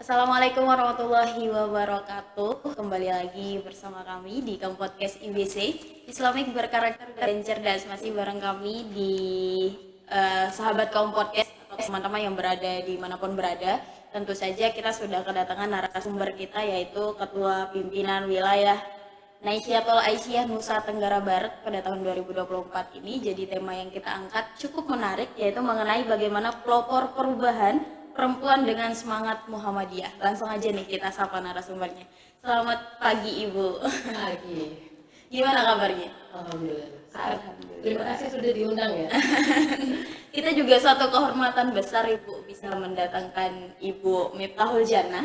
Assalamualaikum warahmatullahi wabarakatuh. Kembali lagi bersama kami di Podcast IBC Islamic berkarakter dan cerdas. Masih bareng kami di sahabat kaum podcast atau teman-teman yang berada dimanapun berada. Tentu saja kita sudah kedatangan narasumber kita, yaitu Ketua Pimpinan Wilayah Naisyatul Aisyah Nusa Tenggara Barat pada tahun 2024 ini. Jadi tema yang kita angkat cukup menarik, yaitu mengenai bagaimana pelopor perubahan perempuan dengan semangat Muhammadiyah. Langsung aja nih kita sapa narasumbernya. Selamat pagi Ibu. Pagi. Gimana kabarnya? Alhamdulillah. Alhamdulillah. Terima kasih sudah diundang ya. Kita juga suatu kehormatan besar Ibu bisa mendatangkan Ibu Miftahul Jannah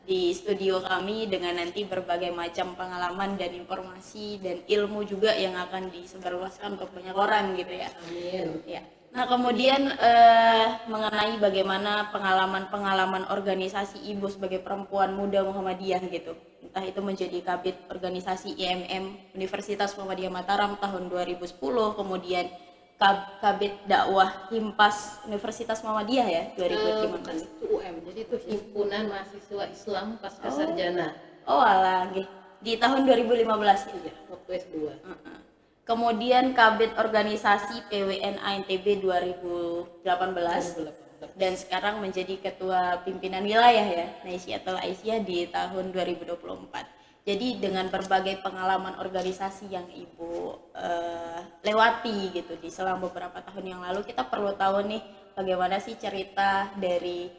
di studio kami dengan nanti berbagai macam pengalaman dan informasi dan ilmu juga yang akan disebarluaskan untuk banyak orang gitu ya. Amin. Ya. Nah, kemudian mengenai bagaimana pengalaman-pengalaman organisasi Ibu sebagai perempuan muda Muhammadiyah gitu. Entah itu menjadi kabid organisasi IMM Universitas Muhammadiyah Mataram tahun 2010, kemudian kabid dakwah Himpas Universitas Muhammadiyah ya 2015. Itu UM, jadi itu Himpunan Mahasiswa Islam Pasca Sarjana. Oh alah, nggih. Di tahun 2015 ya. Iya, waktu S2. Kemudian kabid organisasi PWN ANTB 2018 dan sekarang menjadi ketua pimpinan wilayah ya Naisyatul Aisyah di tahun 2024. Jadi dengan berbagai pengalaman organisasi yang Ibu lewati gitu di selama beberapa tahun yang lalu, kita perlu tahu nih bagaimana sih cerita dari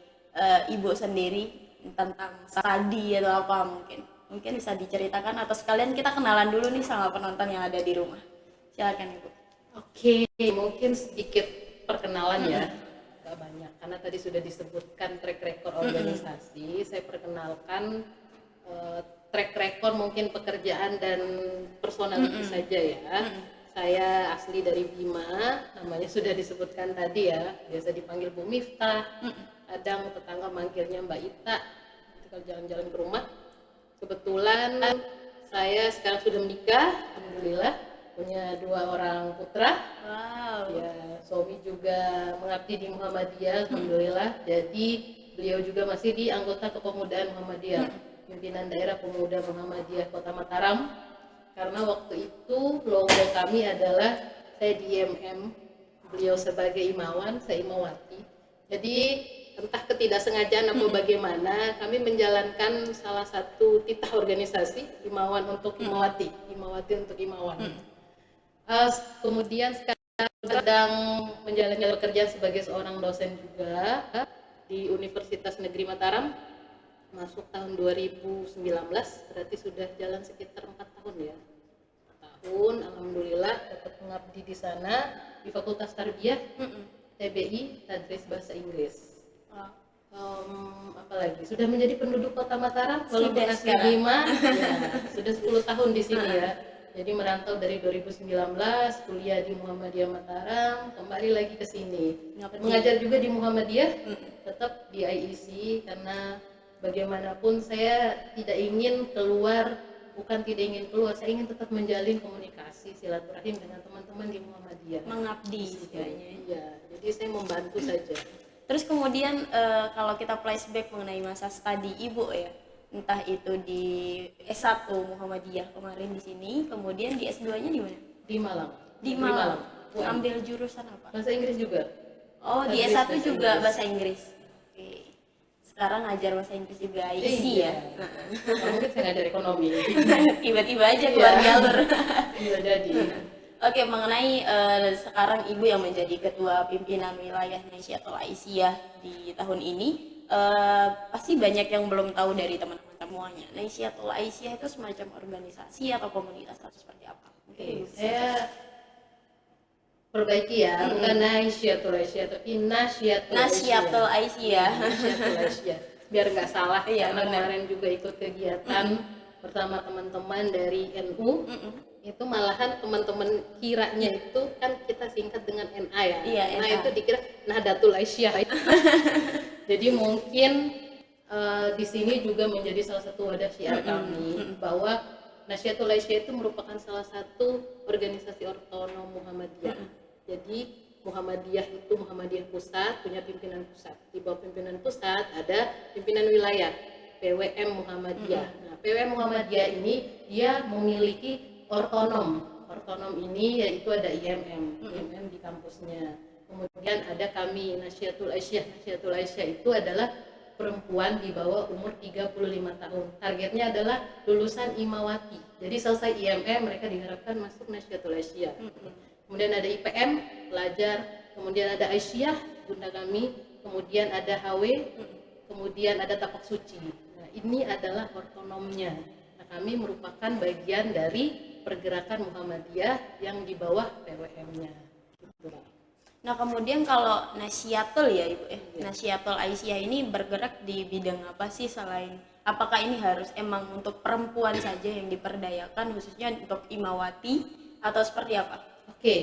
Ibu sendiri tentang studi atau apa mungkin bisa diceritakan, atau sekalian kita kenalan dulu nih sama penonton yang ada di rumah. Silakan Ibu. Oke, mungkin sedikit perkenalan ya. Gak banyak, karena tadi sudah disebutkan track record organisasi. Saya perkenalkan track record mungkin pekerjaan dan personality saja ya. Saya asli dari Bima, namanya sudah disebutkan tadi ya. Biasa dipanggil Bu Miftah. Kadang tetangga manggilnya Mbak Ita. Kalau jalan-jalan ke rumah. Kebetulan saya sekarang sudah menikah, alhamdulillah, punya 2 orang putra. Wow. Ya, suami juga mengabdi di Muhammadiyah, alhamdulillah. Jadi beliau juga masih di anggota kepemudaan Muhammadiyah, pimpinan daerah pemuda Muhammadiyah Kota Mataram. Karena waktu itu logo kami adalah saya di IMM, beliau sebagai imawan, saya imawati. Jadi entah ketidaksengajaan atau bagaimana, kami menjalankan salah satu titah organisasi, imawan untuk imawati, imawati untuk imawan. Kemudian sekarang sedang menjalani pekerjaan sebagai seorang dosen juga di Universitas Negeri Mataram, masuk tahun 2019, berarti sudah jalan sekitar 4 tahun ya. 4 tahun, alhamdulillah dapat mengabdi di sana di Fakultas Tarbiyah TBI, Tadris Bahasa Inggris. Apalagi sudah menjadi penduduk Kota Mataram, walaupun asli Bima, ya, sudah 10 tahun di sini ya. Jadi merantau dari 2019, kuliah di Muhammadiyah Mataram, kembali lagi ke sini. Mengajar juga di Muhammadiyah, tetap di IEC, karena bagaimanapun saya tidak ingin keluar, bukan tidak ingin keluar, saya ingin tetap menjalin komunikasi, silaturahim dengan teman-teman di Muhammadiyah. Mengabdi istilahnya. Iya, jadi saya membantu saja. Terus kemudian kalau kita flashback mengenai masa studi Ibu ya, entah itu di S1 Muhammadiyah kemarin di sini, kemudian di S2-nya di mana? Di Malang. Di Malang. Ambil jurusan apa? Bahasa Inggris juga. Oh, di S1 juga bahasa Inggris. Oke. Sekarang ngajar bahasa Inggris juga IC ya. Mungkin saya ngajar ekonomi. Tiba-tiba aja keluar jalur. Bisa jadi. Oke, mengenai sekarang Ibu yang menjadi ketua pimpinan wilayah Naisyatul Aisyah di tahun ini, pasti banyak yang belum tahu dari teman-teman semuanya. Naisyatul Aisyah itu semacam organisasi atau komunitas atau seperti apa? Oke, saya perbaiki ya, bukan Naisyatul Aisyah, tapi Naisyatul Aisyah. Naisyatul Aisyah. Biar nggak salah, Iya, karena benar. kemarin juga ikut kegiatan bersama teman-teman dari NU. Itu malahan teman-teman kiranya itu kan kita singkat dengan NA ya. Iya, NA NA. itu dikira Nahdlatul Aisyah. Jadi mungkin di sini juga menjadi salah satu wadah syiar kami bahwa Naisyatul Aisyah itu merupakan salah satu organisasi otonom Muhammadiyah. Jadi Muhammadiyah itu Muhammadiyah pusat punya pimpinan pusat. Di bawah pimpinan pusat ada pimpinan wilayah PWM Muhammadiyah. Nah, PWM Muhammadiyah ini dia memiliki otonom. Otonom ini yaitu ada IMM di kampusnya. Kemudian ada kami Nasyiatul Aisyah. Nasyiatul Aisyah itu adalah perempuan di bawah umur 35 tahun. Targetnya adalah lulusan Imawati. Jadi selesai IMM mereka diharapkan masuk Nasyiatul Aisyah. Kemudian ada IPM, pelajar, kemudian ada Aisyah, bunda kami, kemudian ada HW, kemudian ada tapak suci. Nah, ini adalah otonomnya. Nah, kami merupakan bagian dari pergerakan Muhammadiyah yang di bawah PWM-nya. Gitu. Nah, kemudian kalau Nasyiatul ya Ibu, Nasyiatul Aisyah ini bergerak di bidang apa sih, selain apakah ini harus emang untuk perempuan saja yang diperdayakan khususnya untuk Imawati atau seperti apa? Oke,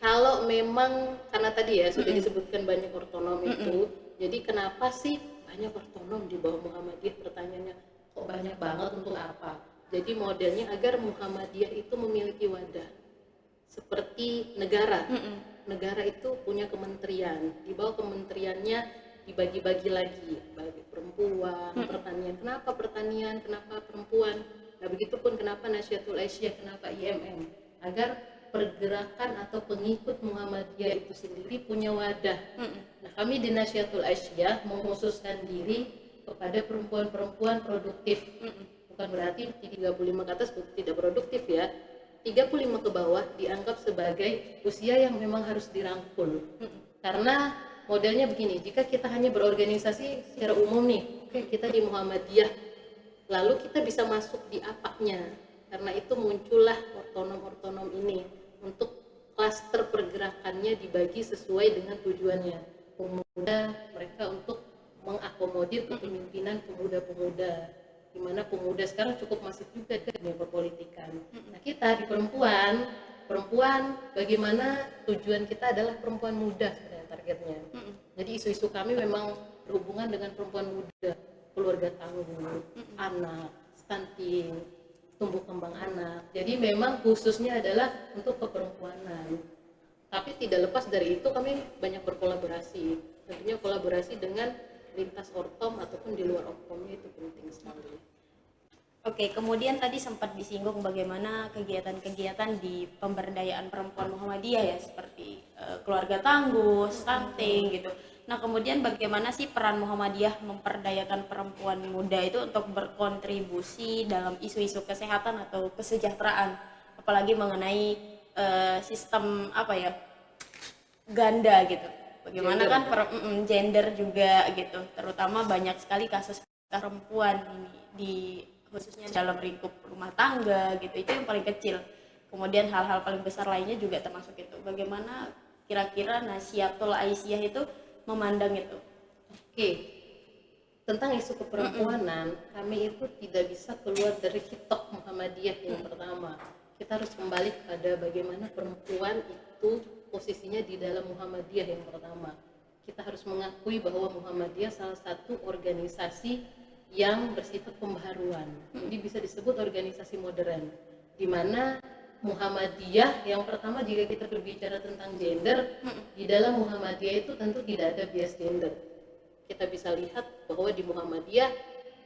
kalau memang karena tadi ya sudah disebutkan banyak ortonom itu, jadi kenapa sih banyak ortonom di bawah Muhammadiyah? Pertanyaannya kok banyak banget, untuk apa? Jadi modelnya agar Muhammadiyah itu memiliki wadah seperti negara. Negara itu punya kementerian, di bawah kementeriannya dibagi-bagi lagi, bagi perempuan, pertanian. Kenapa pertanian? Kenapa perempuan? Nah, begitupun kenapa Nasyiatul Aisyah, kenapa IMM? Agar pergerakan atau pengikut Muhammadiyah itu sendiri punya wadah. Nah, kami di Nasyiatul Aisyah mengkhususkan diri kepada perempuan-perempuan produktif. Bukan berarti 35 ke atas tidak produktif ya. 35 ke bawah dianggap sebagai usia yang memang harus dirangkul. Karena modelnya begini, jika kita hanya berorganisasi secara umum nih, oke, kita di Muhammadiyah, lalu kita bisa masuk di apaknya. Karena itu muncullah ortonom-ortonom ini untuk klaster pergerakannya dibagi sesuai dengan tujuannya. Pemuda, mereka untuk mengakomodir kepemimpinan pemuda-pemuda, di mana pemuda sekarang cukup masif juga di dunia perpolitikan. Nah, kita di perempuan bagaimana tujuan kita adalah perempuan muda sebenarnya targetnya. Jadi isu-isu kami memang berhubungan dengan perempuan muda, keluarga tangguh, anak, stunting, tumbuh kembang anak. Jadi memang khususnya adalah untuk keperempuanan. Tapi tidak lepas dari itu kami banyak berkolaborasi. Tentunya kolaborasi dengan lintas ortom ataupun di luar ortomnya itu penting sekali. Oke, kemudian tadi sempat disinggung bagaimana kegiatan-kegiatan di pemberdayaan perempuan Muhammadiyah ya, seperti keluarga tangguh, stunting gitu. Nah, kemudian bagaimana sih peran Muhammadiyah memperdayakan perempuan muda itu untuk berkontribusi dalam isu-isu kesehatan atau kesejahteraan, apalagi mengenai sistem apa ya, ganda gitu. Bagaimana gender, kan gender juga gitu, terutama banyak sekali kasus perempuan ini di khususnya dalam lingkup rumah tangga gitu, itu yang paling kecil. Kemudian hal-hal paling besar lainnya juga termasuk itu. Bagaimana kira-kira Nasyiatul Aisyah itu memandang itu? Oke, tentang isu keperempuanan, kami itu tidak bisa keluar dari hitok Muhammadiyah yang pertama. Kita harus kembali pada bagaimana perempuan itu posisinya di dalam Muhammadiyah yang pertama. Kita harus mengakui bahwa Muhammadiyah salah satu organisasi yang bersifat pembaharuan. Jadi bisa disebut organisasi modern, di mana Muhammadiyah yang pertama, jika kita berbicara tentang gender, di dalam Muhammadiyah itu tentu tidak ada bias gender. Kita bisa lihat bahwa di Muhammadiyah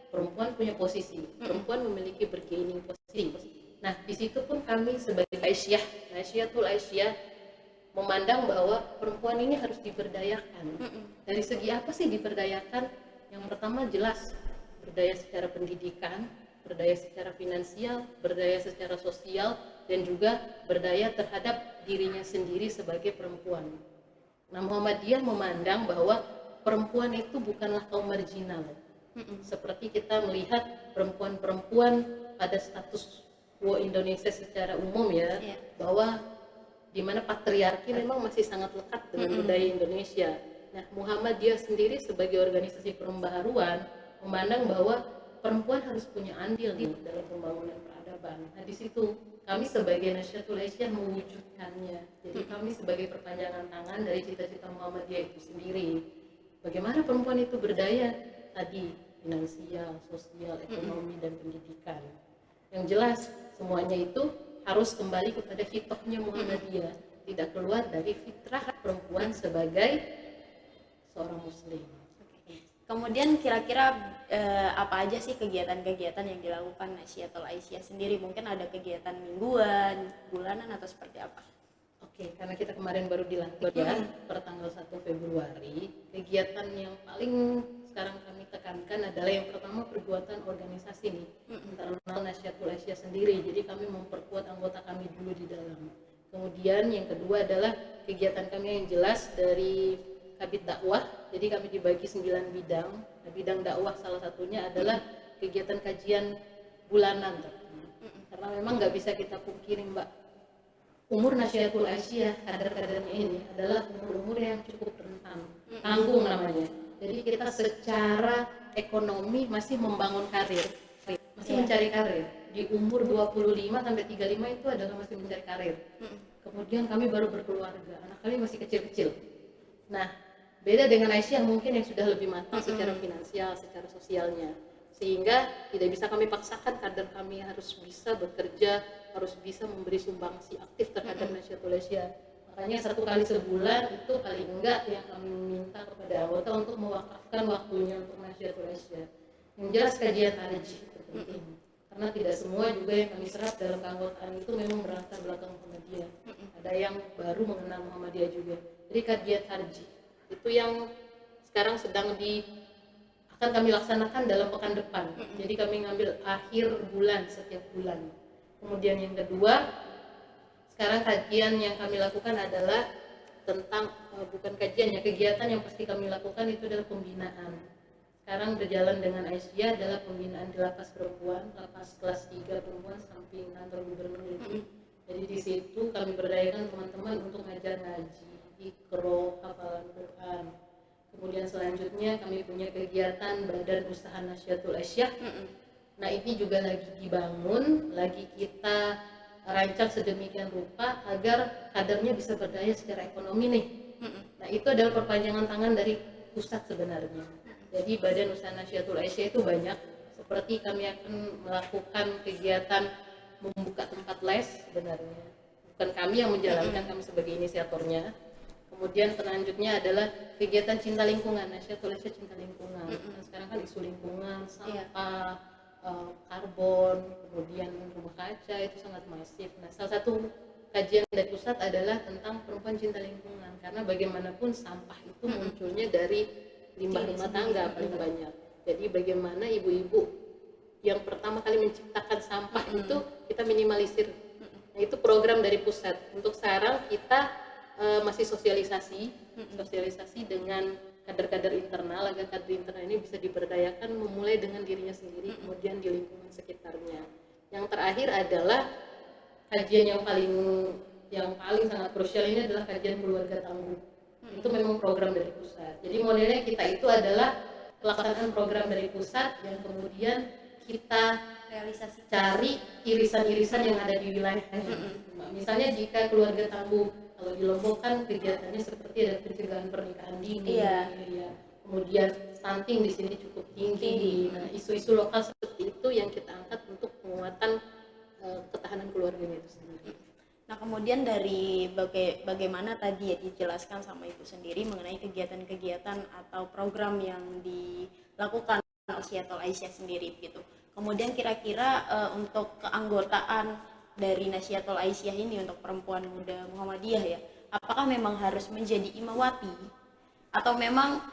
perempuan punya posisi, perempuan memiliki bargaining posisi. Nah, di situ pun kami sebagai Aisyah, Nasyiatul Aisyah, memandang bahwa perempuan ini harus diberdayakan. Dari segi apa sih diberdayakan? Yang pertama jelas berdaya secara pendidikan, berdaya secara finansial, berdaya secara sosial, dan juga berdaya terhadap dirinya sendiri sebagai perempuan. Nah, Muhammadiyah memandang bahwa perempuan itu bukanlah kaum marginal. Seperti kita melihat perempuan-perempuan pada status quo Indonesia secara umum ya, bahwa di mana patriarki memang masih sangat lekat dengan budaya Indonesia. Nah, Muhammadiyah sendiri sebagai organisasi pembaharuan memandang bahwa perempuan harus punya andil di dalam pembangunan peradaban. Nah, di situ kami sebagai Nasyiatul Aisyah mewujudkannya. Jadi kami sebagai perpanjangan tangan dari cita-cita Muhammadiyah itu sendiri. Bagaimana perempuan itu berdaya? Tadi finansial, sosial, ekonomi, dan pendidikan. Yang jelas semuanya itu harus kembali kepada hitohnya Muhammadiyah. tidak keluar dari fitrah perempuan sebagai seorang muslim. Kemudian kira-kira apa aja sih kegiatan-kegiatan yang dilakukan Nasyiatul Aisyah sendiri? Mungkin ada kegiatan mingguan, bulanan, atau seperti apa? Oke, karena kita kemarin baru dilantik ya, per tanggal 1 Februari, kegiatan yang paling sekarang kami tekankan adalah yang pertama perbuatan organisasi nih, internal Nasyiatul Aisyah sendiri. Jadi kami memperkuat anggota kami dulu di dalam. Kemudian yang kedua adalah kegiatan kami yang jelas dari Kabit Dakwah. Jadi kami dibagi 9 bidang. Nah, bidang dakwah salah satunya adalah kegiatan kajian bulanan. Karena memang nggak bisa kita pungkiri Mbak, umur Nasyiatul Aisyah, kader-kadernya ini adalah umur-umur yang cukup rentan, tanggung namanya. Jadi kita secara ekonomi masih membangun karir, masih mencari karir. Di umur 25 sampai 35 itu adalah masih mencari karir. Kemudian kami baru berkeluarga, anak kami masih kecil-kecil. Nah, beda dengan Aisyah mungkin yang sudah lebih matang secara finansial, secara sosialnya. Sehingga tidak bisa kami paksakan kader kami harus bisa bekerja, harus bisa memberi sumbangsi aktif terhadap Nasyiatul Aisyah. Makanya 1 kali sebulan itu paling enggak yang kami minta kepada anggota untuk mewakafkan waktunya untuk Nasyiatul Aisyah. Yang jelas kajian tarjih itu penting. Karena tidak semua juga yang kami serap dalam keanggotaan itu memang berlatar belakang Muhammadiyah. Ada yang baru mengenal Muhammadiyah juga. Jadi kajian tarjih itu yang sekarang sedang akan kami laksanakan dalam pekan depan. Jadi kami ngambil akhir bulan setiap bulan. Kemudian yang kedua, sekarang kajian yang kami lakukan adalah tentang bukan kajian ya, kegiatan yang pasti kami lakukan itu adalah pembinaan. Sekarang berjalan dengan Aisyah adalah pembinaan di lapas perempuan, lapas kelas 3 perempuan samping kantor gubernur itu. Jadi di situ kami berdayakan teman-teman untuk ngajar ngaji, Iqra, hafalan Quran. Kemudian selanjutnya kami punya kegiatan Badan Usaha Nasyiatul Aisyah. Nah, ini juga lagi dibangun, lagi kita rancang sedemikian rupa agar kadernya bisa berdaya secara ekonomi nih. Nah, itu adalah perpanjangan tangan dari pusat sebenarnya. Jadi Badan Usaha Nasyiatul Aisyah itu banyak, seperti kami akan melakukan kegiatan membuka tempat les sebenarnya. Bukan kami yang menjalankan, kami sebagai inisiatornya. Kemudian selanjutnya adalah kegiatan cinta lingkungan, Nasyiatul Aisyah cinta lingkungan. Nah, sekarang kan isu lingkungan, sampah, karbon, kemudian rumah kaca itu sangat masif. Nah, salah satu kajian dari pusat adalah tentang perempuan cinta lingkungan, karena bagaimanapun sampah itu munculnya dari limbah rumah tangga paling banyak. Jadi bagaimana ibu-ibu yang pertama kali menciptakan sampah itu kita minimalisir. Nah, itu program dari pusat. Untuk sekarang kita masih sosialisasi dengan kader-kader internal agar kader internal ini bisa diberdayakan memulai dengan dirinya sendiri, kemudian di lingkungan sekitarnya. Yang terakhir adalah kajian yang paling sangat krusial ini adalah kajian keluarga tangguh. Itu memang program dari pusat. Jadi modelnya kita itu adalah pelaksanaan program dari pusat yang kemudian kita Realisasi. cari irisan-irisan yang ada di wilayahnya. Misalnya jika keluarga tangguh, kalau di Lombok kan kegiatannya seperti ada pencegahan pernikahan dini, ya. Kemudian stunting di sini cukup tinggi. Nah, isu-isu lokal seperti itu yang kita angkat untuk penguatan ketahanan keluarganya itu sendiri. Nah, kemudian dari bagaimana tadi ya dijelaskan sama Ibu sendiri mengenai kegiatan-kegiatan atau program yang dilakukan Nasyiatul Aisyah sendiri gitu. Kemudian kira-kira untuk keanggotaan dari Nasyiatul Aisyah ini untuk perempuan muda Muhammadiyah ya, apakah memang harus menjadi imamwati atau memang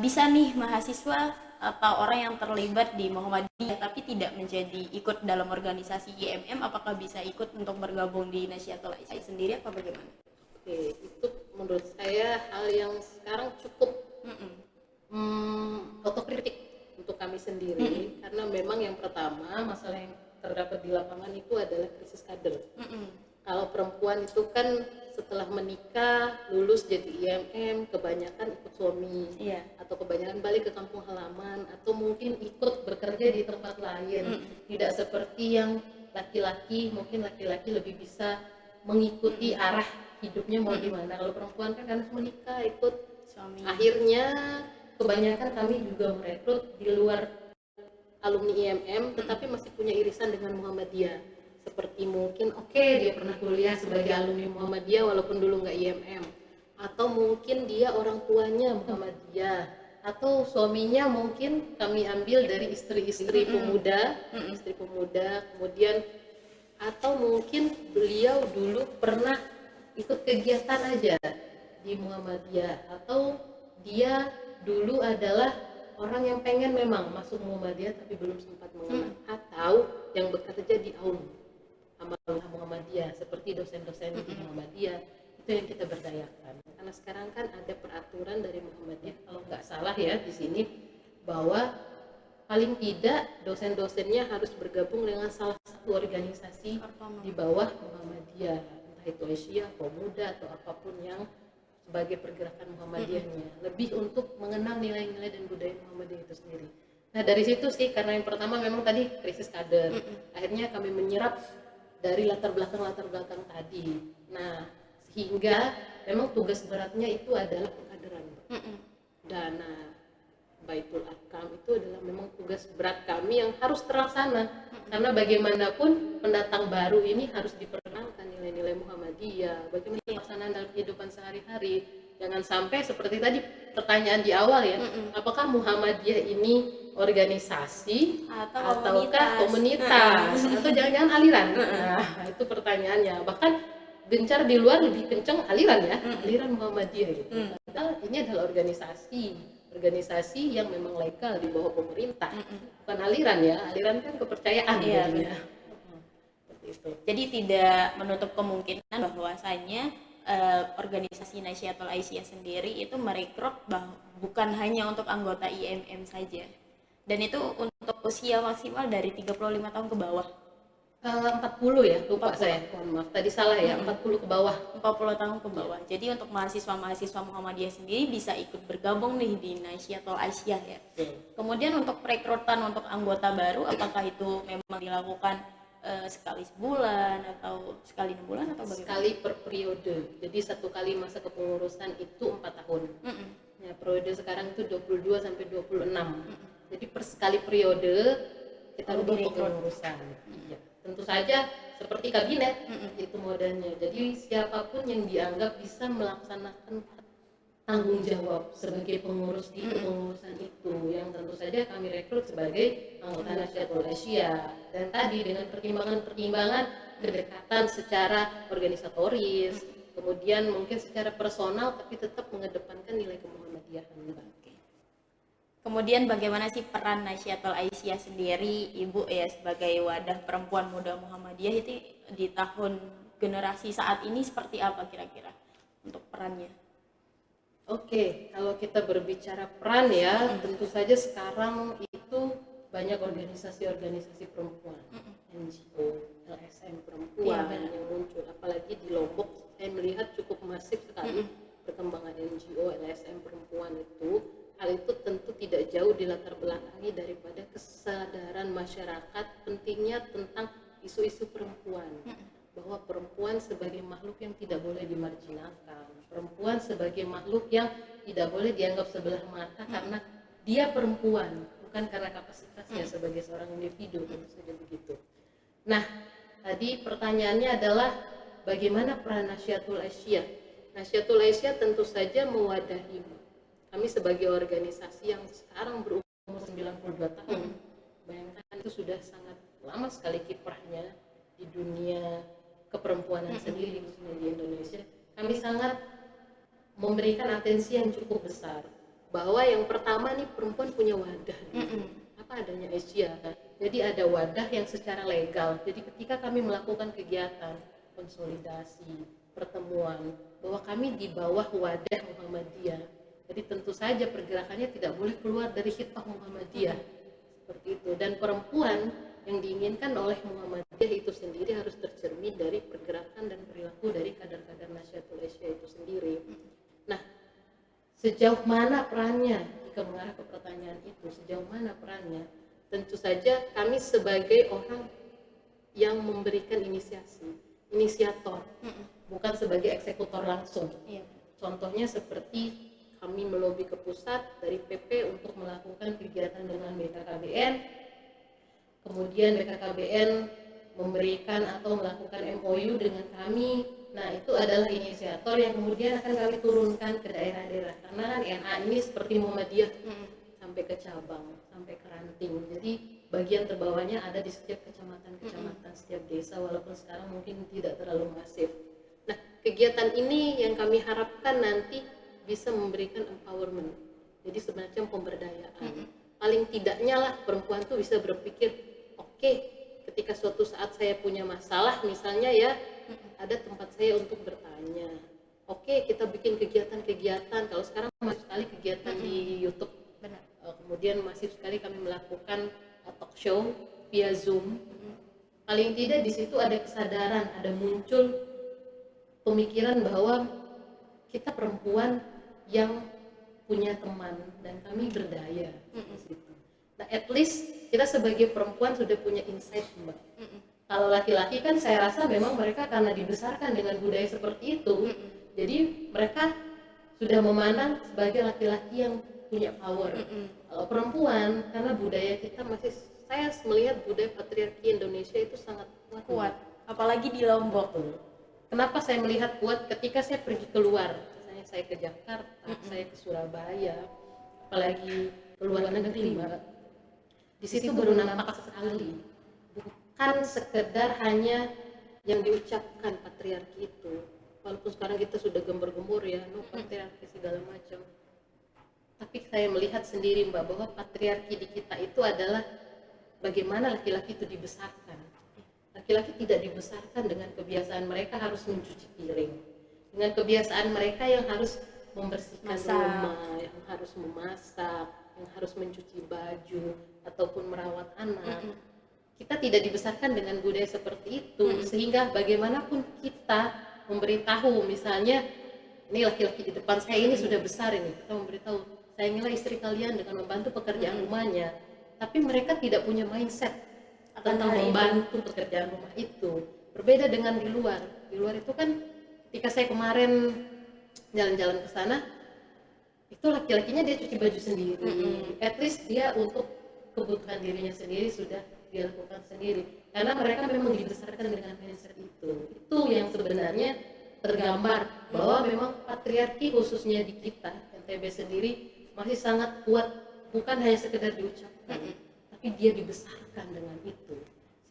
bisa nih mahasiswa atau orang yang terlibat di Muhammadiyah tapi tidak menjadi ikut dalam organisasi IMM, apakah bisa ikut untuk bergabung di Nasyiatul Aisyah sendiri apa bagaimana? Oke, itu menurut saya hal yang sekarang cukup otokritik untuk kami sendiri, karena memang yang pertama masalah yang terdapat di lapangan itu adalah krisis kader. Kalau perempuan itu kan setelah menikah, lulus jadi IMM, kebanyakan ikut suami, atau kebanyakan balik ke kampung halaman, atau mungkin ikut bekerja di tempat lain. Tidak seperti yang laki-laki, mungkin laki-laki lebih bisa mengikuti arah hidupnya mau di mana. Kalau perempuan kan karena menikah ikut Suami. Akhirnya kebanyakan kami juga merekrut di luar alumni IMM, tetapi masih punya irisan dengan Muhammadiyah. seperti mungkin dia pernah kuliah sebagai alumni Muhammadiyah walaupun dulu nggak IMM, atau mungkin dia orang tuanya Muhammadiyah, atau suaminya mungkin kami ambil dari istri-istri pemuda, istri pemuda, kemudian atau mungkin beliau dulu pernah ikut kegiatan aja di Muhammadiyah, atau dia dulu adalah orang yang pengen memang masuk Muhammadiyah tapi belum sempat mengenal, atau yang bekerja di AUM Muhammadiyah seperti dosen-dosen di Muhammadiyah, itu yang kita berdayakan. Karena sekarang kan ada peraturan dari Muhammadiyah kalau nggak salah ya di sini, bahwa paling tidak dosen-dosennya harus bergabung dengan salah satu organisasi di bawah Muhammadiyah, entah itu Asia, Pemuda atau apapun yang sebagai pergerakan Muhammadiyahnya, lebih untuk mengenal nilai-nilai dan budaya Muhammadiyah itu sendiri. Nah dari situ sih, karena yang pertama memang tadi krisis kader, akhirnya kami menyerap dari latar belakang tadi. Nah sehingga memang tugas beratnya itu adalah pengkaderan. Dana Baitul Arkam itu adalah memang tugas berat kami yang harus terlaksana, karena bagaimanapun pendatang baru ini harus diperkenalkan nilai-nilai Muhammadiyah, bagaimana pelaksanaan dalam kehidupan sehari-hari. Jangan sampai seperti tadi pertanyaan di awal ya, apakah Muhammadiyah ini organisasi ataukah komunitas atau jangan-jangan aliran? Nah itu pertanyaannya. Bahkan gencar di luar lebih kencang aliran ya, aliran Muhammadiyah gitu. Padahal ini adalah organisasi yang memang legal di bawah pemerintah, bukan aliran ya. Aliran kan kepercayaan jadinya. Seperti itu. Jadi tidak menutup kemungkinan bahwasanya organisasi Nahdlatul Aisyah sendiri itu merekrut bukan hanya untuk anggota IMM saja, dan itu untuk usia maksimal dari 35 tahun ke bawah. 40 ya, lupa 40. Saya, mohon maaf tadi salah ya, 40 ke bawah. 40 tahun ke bawah. Jadi untuk mahasiswa Muhammadiyah sendiri bisa ikut bergabung nih di Nahdlatul Aisyah ya. Kemudian untuk perekrutan untuk anggota baru, apakah itu memang dilakukan sekali sebulan atau sekali 6 bulan atau bagaimana? Sekali per periode. Jadi satu kali masa kepengurusan itu 4 tahun. Ya, periode sekarang itu 22 sampai 26. Jadi per sekali periode kita rubah kepengurusan. Iya. Tentu saja seperti kabinet itu modelnya. Jadi siapapun yang dianggap bisa melaksanakan tanggung jawab sebagai pengurus di kepengurusan itu, yang tentu saja kami rekrut sebagai anggota Nahdlatul Aisyah. Dan tadi dengan pertimbangan kedekatan secara organisatoris, kemudian mungkin secara personal, tapi tetap mengedepankan nilai kemuhammadiyahan. Kemudian bagaimana sih peran Nahdlatul Aisyah sendiri, Ibu ya, sebagai wadah perempuan muda Muhammadiyah itu di tahun generasi saat ini seperti apa kira-kira untuk perannya? Oke, kalau kita berbicara peran ya, tentu saja sekarang itu banyak organisasi-organisasi perempuan, NGO, LSM perempuan yang muncul, apalagi di Lombok saya melihat cukup masif sekali perkembangan NGO, LSM perempuan itu. Hal itu tentu tidak jauh dilatar belakangi daripada kesadaran masyarakat pentingnya tentang isu-isu perempuan, bahwa perempuan sebagai makhluk yang tidak boleh dimarginalkan, perempuan sebagai makhluk yang tidak boleh dianggap sebelah mata karena dia perempuan, bukan karena kapasitasnya sebagai seorang individu, tentu saja begitu. Nah, tadi pertanyaannya adalah bagaimana peran Nahdlatul Aisyah? Nahdlatul Aisyah tentu saja mewadahi kami sebagai organisasi yang sekarang berumur 92 tahun. Bayangkan itu sudah sangat lama sekali kiprahnya di dunia keperempuanan sendiri, khususnya di Indonesia. Kami sangat memberikan atensi yang cukup besar, bahwa yang pertama nih perempuan punya wadah. Apa adanya Aisyah? Jadi ada wadah yang secara legal. Jadi ketika kami melakukan kegiatan konsolidasi, pertemuan, bahwa kami di bawah wadah Muhammadiyah. Jadi tentu saja pergerakannya tidak boleh keluar dari khitbah Muhammadiyah. Seperti itu. Dan perempuan yang diinginkan oleh Muhammadiyah itu sendiri harus tercermin dari pergerakan dan perilaku dari kader-kader Nahdlatul Aisyah itu sendiri. Nah, sejauh mana perannya? Jika mengarah ke pertanyaan itu, sejauh mana perannya? Tentu saja kami sebagai orang yang memberikan inisiator, bukan sebagai eksekutor langsung. Contohnya seperti kami melobi ke pusat dari PP untuk melakukan kegiatan dengan BKKBN, kemudian BKKBN memberikan atau melakukan MOU dengan kami. Nah, itu adalah inisiator yang kemudian akan kami turunkan ke daerah-daerah. Karena kan NA ini seperti Muhammadiyah, sampai ke cabang, sampai ke ranting. Jadi bagian terbawahnya ada di setiap kecamatan, setiap desa, walaupun sekarang mungkin tidak terlalu masif. Nah, kegiatan ini yang kami harapkan nanti bisa memberikan empowerment. Jadi semacam pemberdayaan. Paling tidaknya lah perempuan tuh bisa berpikir, oke, ketika suatu saat saya punya masalah, misalnya ya, ada tempat saya untuk bertanya. Oke, kita bikin kegiatan-kegiatan. Kalau sekarang masih sekali kegiatan di YouTube. Benar. Kemudian masih sekali kami melakukan talk show via Zoom. Paling tidak di situ ada kesadaran, ada muncul pemikiran bahwa kita perempuan yang punya teman dan kami berdaya di situ. Nah, at least kita sebagai perempuan sudah punya insight, Mbak. Kalau laki-laki kan saya rasa memang mereka karena dibesarkan dengan budaya seperti itu, jadi mereka sudah memandang sebagai laki-laki yang punya power. Kalau perempuan, karena budaya kita masih, saya melihat budaya patriarki Indonesia itu sangat kuat. Apalagi di Lombok. Kenapa saya melihat kuat? Ketika saya pergi keluar, misalnya saya ke Jakarta, saya ke Surabaya, apalagi ke luar negeri, Mbak. Di situ baru nampak sekali, bukan sekedar hanya yang diucapkan patriarki itu. Walaupun sekarang kita sudah gembar-gembor ya, no patriarki segala macam. Tapi saya melihat sendiri, Mbak, bahwa patriarki di kita itu adalah bagaimana laki-laki itu dibesarkan. Laki-laki tidak dibesarkan dengan kebiasaan mereka harus mencuci piring, dengan kebiasaan mereka yang harus membersihkan rumah, yang harus memasak, yang harus mencuci baju ataupun merawat anak. Kita tidak dibesarkan dengan budaya seperti itu, sehingga bagaimanapun kita memberitahu, misalnya ini laki-laki di depan saya ini sudah besar ini, kita memberitahu sayangilah istri kalian dengan membantu pekerjaan rumahnya, tapi mereka tidak punya mindset tentang membantu pekerjaan rumah itu. Berbeda dengan di luar. Di luar itu kan ketika saya kemarin jalan-jalan ke sana, itu laki-lakinya dia cuci baju sendiri. At least dia untuk kebutuhan dirinya sendiri sudah dia lakukan sendiri. Karena mereka memang dibesarkan dengan mindset itu. Itu yang sebenarnya tergambar bahwa memang patriarki khususnya di kita, NTB sendiri masih sangat kuat, bukan hanya sekedar diucapkan, tapi dia dibesarkan dengan itu.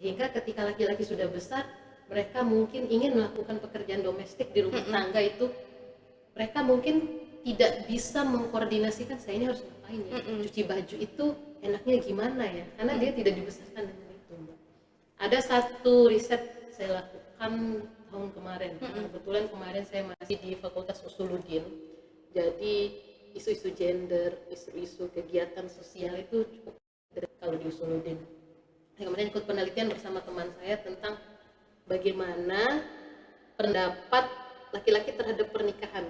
Sehingga ketika laki-laki sudah besar, mereka mungkin ingin melakukan pekerjaan domestik di rumah tangga itu, mereka mungkin tidak bisa mengkoordinasikan saya ini harus ngapain ya, cuci baju itu enaknya gimana ya, karena dia tidak dibesarkan dengan itu, Mbak. Ada satu riset saya lakukan tahun kemarin, kebetulan kemarin saya masih di Fakultas Usuluddin, jadi isu-isu gender, isu-isu kegiatan sosial itu cukup kalau di Usuluddin. Saya kemudian ikut penelitian bersama teman saya tentang bagaimana pendapat laki-laki terhadap pernikahan.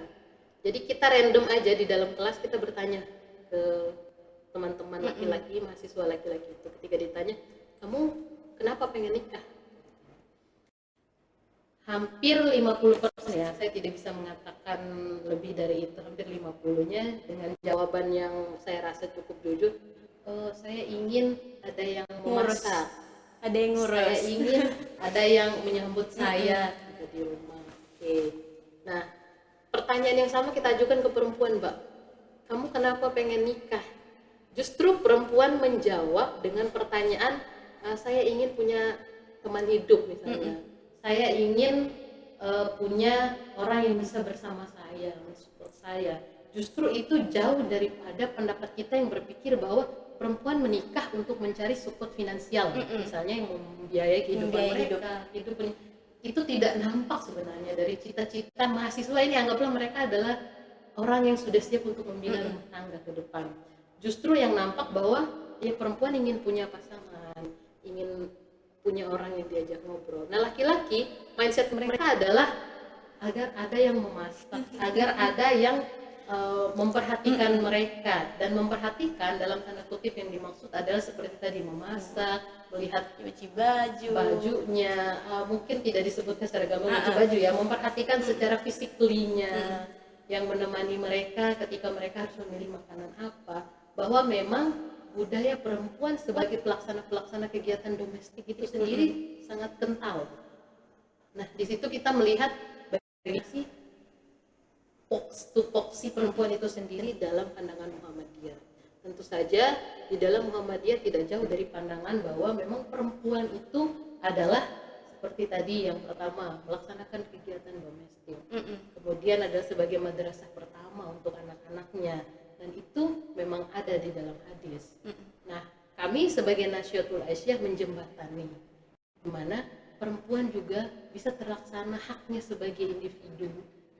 Jadi kita random aja di dalam kelas, kita bertanya ke teman-teman laki-laki, mahasiswa laki-laki itu, ketika ditanya, kamu kenapa pengen nikah? Hampir 50% ya, saya tidak bisa mengatakan lebih dari itu, hampir 50-nya dengan jawaban yang saya rasa cukup jujur. Saya ingin ada yang memasak, ada yang ngurus, saya ingin ada yang menyambut saya di rumah. Oke. Nah, pertanyaan yang sama kita ajukan ke perempuan, Mbak. Kamu kenapa pengen nikah? Justru perempuan menjawab dengan pertanyaan, saya ingin punya teman hidup misalnya. Saya ingin punya orang yang bisa bersama saya, mensupport saya. Justru itu jauh daripada pendapat kita yang berpikir bahwa perempuan menikah untuk mencari support finansial, misalnya yang membiayai kehidupan mereka. Itu tidak nampak sebenarnya dari cita-cita mahasiswa ini. Anggaplah mereka adalah orang yang sudah siap untuk membina rumah tangga ke depan. Justru yang nampak bahwa ya perempuan ingin punya pasangan, ingin punya orang yang diajak ngobrol. Nah, laki-laki mindset mereka adalah agar ada yang memasak, agar ada yang memperhatikan mereka, dan memperhatikan dalam tanda kutip yang dimaksud adalah seperti tadi memasak, melihat cuci bajunya, mungkin tidak disebutkan secara gamblang cuci baju ya, memperhatikan secara fisiklinya, yang menemani mereka ketika mereka harus memilih makanan apa, bahwa memang budaya perempuan sebagai pelaksana kegiatan domestik itu sendiri sangat kental. Nah, di situ kita melihat bagaimana sih tupoksi perempuan itu sendiri dalam pandangan Muhammadiyah. Tentu saja di dalam Muhammadiyah tidak jauh dari pandangan bahwa memang perempuan itu adalah seperti tadi yang pertama melaksanakan kegiatan domestik. Kemudian ada sebagai madrasah pertama untuk anak-anaknya, dan itu memang ada di dalam hadis. Nah, kami sebagai Nasyatul Aisyah menjembatani di mana perempuan juga bisa terlaksana haknya sebagai individu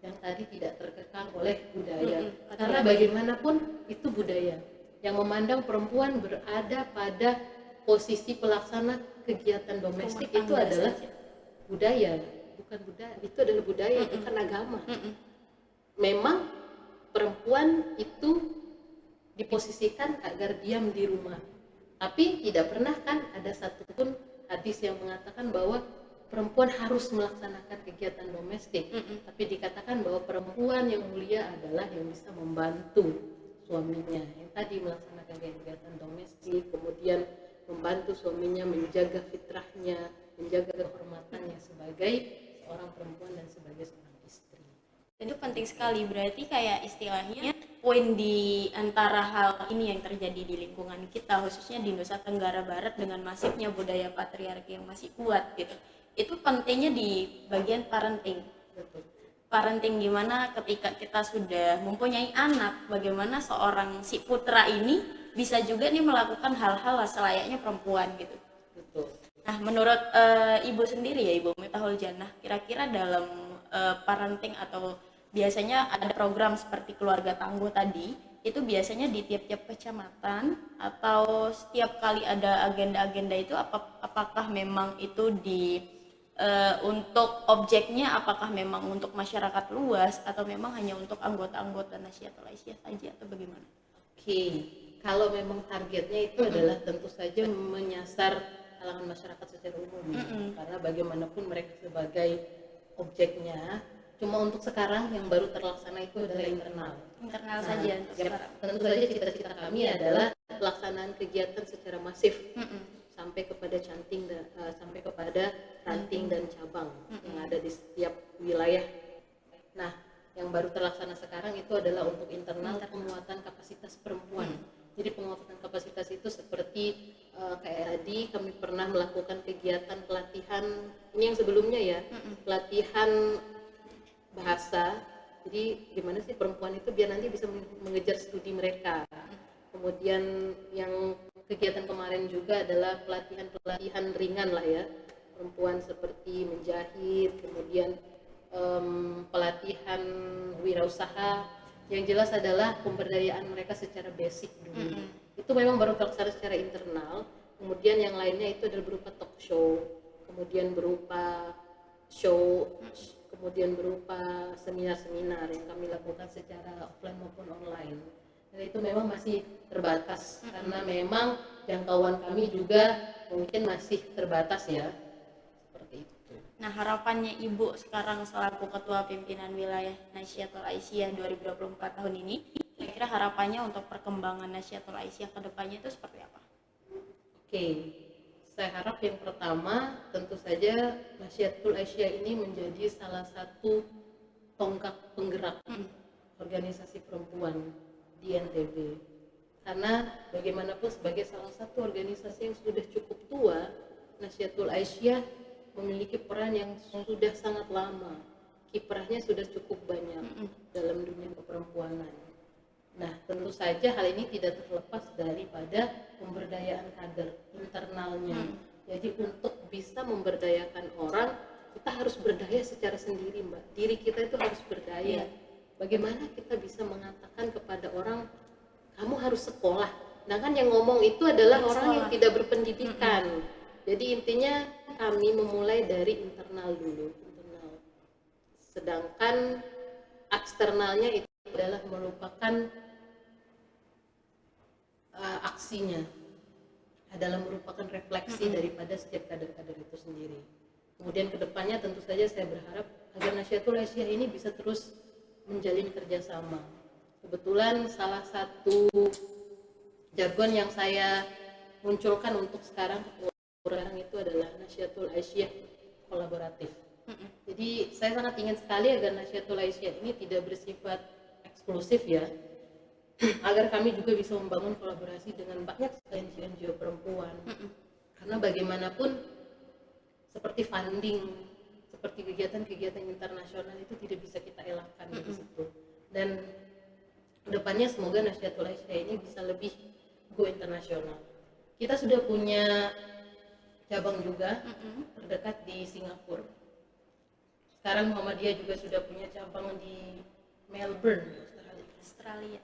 yang tadi tidak terkekang oleh budaya. Karena bagaimanapun itu budaya yang memandang perempuan berada pada posisi pelaksana kegiatan domestik itu adalah budaya, bukan budaya, itu adalah budaya, bukan agama. Memang perempuan itu diposisikan agar diam di rumah, tapi tidak pernah kan ada satupun hadis yang mengatakan bahwa perempuan harus melaksanakan kegiatan domestik, tapi dikatakan bahwa perempuan yang mulia adalah yang bisa membantu suaminya, yang tadi melaksanakan kegiatan domestik, kemudian membantu suaminya menjaga fitrahnya, menjaga kehormatannya sebagai seorang perempuan dan sebagai seorang istri. Dan itu penting sekali, berarti kayak istilahnya poin di antara hal ini yang terjadi di lingkungan kita, khususnya di Nusa Tenggara Barat dengan masifnya budaya patriarki yang masih kuat gitu. Itu pentingnya di bagian parenting. Parenting gimana ketika kita sudah mempunyai anak, bagaimana seorang si putra ini bisa juga nih melakukan hal-hal selayaknya perempuan gitu. Betul. Nah, menurut Ibu sendiri ya, Ibu Miftahul Jannah, kira-kira dalam parenting atau biasanya ada program seperti keluarga tangguh tadi, itu biasanya di tiap-tiap kecamatan atau setiap kali ada agenda-agenda itu apakah memang itu untuk objeknya, apakah memang untuk masyarakat luas atau memang hanya untuk anggota-anggota Nasyatul Aisyah saja atau bagaimana? Oke, kalau memang targetnya itu adalah tentu saja menyasar kalangan masyarakat secara umum, karena bagaimanapun mereka sebagai objeknya. Cuma untuk sekarang yang baru terlaksana itu adalah internal Saja untuk sekarang. Tentu saja cita-cita kami adalah pelaksanaan kegiatan secara masif sampai kepada ranting dan cabang yang ada di setiap wilayah. Nah, yang baru terlaksana sekarang itu adalah untuk internal penguatan kapasitas perempuan. Jadi penguatan kapasitas itu seperti kayak tadi kami pernah melakukan kegiatan pelatihan, ini yang sebelumnya ya, pelatihan bahasa. Jadi gimana sih perempuan itu biar nanti bisa mengejar studi mereka. Kemudian yang kegiatan kemarin juga adalah pelatihan ringan lah ya, perempuan seperti menjahit, kemudian pelatihan wirausaha. Yang jelas adalah pemberdayaan mereka secara basic dulu. Itu memang baru terlaksana secara internal. Kemudian yang lainnya itu adalah berupa talk show, kemudian berupa show, kemudian berupa seminar-seminar yang kami lakukan secara offline maupun online. Dan itu memang masih terbatas karena memang jangkauan kami juga mungkin masih terbatas ya. Seperti itu. Nah, harapannya Ibu sekarang selaku Ketua Pimpinan Wilayah Nasyatul Aisyah 2024 tahun ini, kira-kira harapannya untuk perkembangan Nasyatul Aisyah ke depannya itu seperti apa? Oke, saya harap yang pertama tentu saja Nasyatul Aisyah ini menjadi salah satu tonggak penggerak organisasi perempuan di NTB. Karena bagaimanapun sebagai salah satu organisasi yang sudah cukup tua, Nasyatul Aisyah memiliki peran yang sudah sangat lama, kiprahnya sudah cukup banyak dalam dunia keperempuanan. Nah, tentu saja hal ini tidak terlepas daripada pemberdayaan kader internalnya. Jadi untuk bisa memberdayakan orang, kita harus berdaya secara sendiri, Mbak. Diri kita itu harus berdaya. Bagaimana kita bisa mengatakan kepada orang, kamu harus sekolah. Nah kan yang ngomong itu adalah orang yang tidak berpendidikan. Jadi intinya kami memulai dari internal dulu, sedangkan eksternalnya itu adalah merupakan aksinya, adalah merupakan refleksi daripada setiap kader-kader itu sendiri. Kemudian kedepannya tentu saja saya berharap agar Nasyatul Aisyah ini bisa terus menjalin kerjasama. Kebetulan salah satu jargon yang saya munculkan untuk sekarang itu adalah Nasyatul Aisyah kolaboratif. Jadi saya sangat ingin sekali agar Nasyatul Aisyah ini tidak bersifat eksklusif ya, agar kami juga bisa membangun kolaborasi dengan banyak NGO perempuan. Karena bagaimanapun seperti funding, seperti kegiatan-kegiatan internasional itu tidak bisa kita elakkan dari situ. Dan kedepannya semoga Nasyatul Aisyah ini bisa lebih go internasional. Kita sudah punya cabang juga terdekat di Singapura. Sekarang Muhammadiyah juga sudah punya cabang di Melbourne, Australia.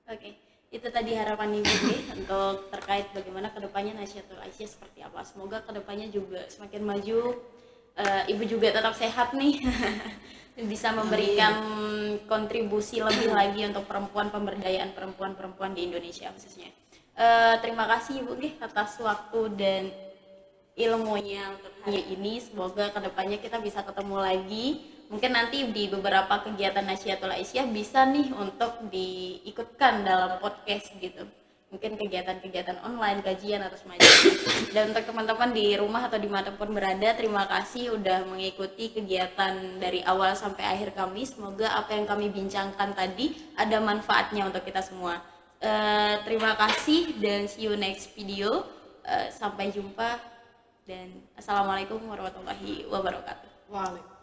Oke, itu tadi harapan Ibu nih untuk terkait bagaimana kedepannya Nasyatul Aisyah seperti apa. Semoga kedepannya juga semakin maju. Ibu juga tetap sehat nih, bisa memberikan kontribusi lebih lagi untuk perempuan, pemberdayaan perempuan-perempuan di Indonesia khususnya. Terima kasih Ibu nih atas waktu dan ilmunya untuk hari ini. Semoga kedepannya kita bisa ketemu lagi. Mungkin nanti di beberapa kegiatan Nasyatul Aisyah bisa nih untuk diikutkan dalam podcast gitu. Mungkin kegiatan-kegiatan online, kajian atau semacamnya. Dan untuk teman-teman di rumah atau dimanapun berada, terima kasih udah mengikuti kegiatan dari awal sampai akhir kami. Semoga apa yang kami bincangkan tadi ada manfaatnya untuk kita semua. Terima kasih dan see you next video. Sampai jumpa dan assalamualaikum warahmatullahi wabarakatuh. Waalaikumsalam.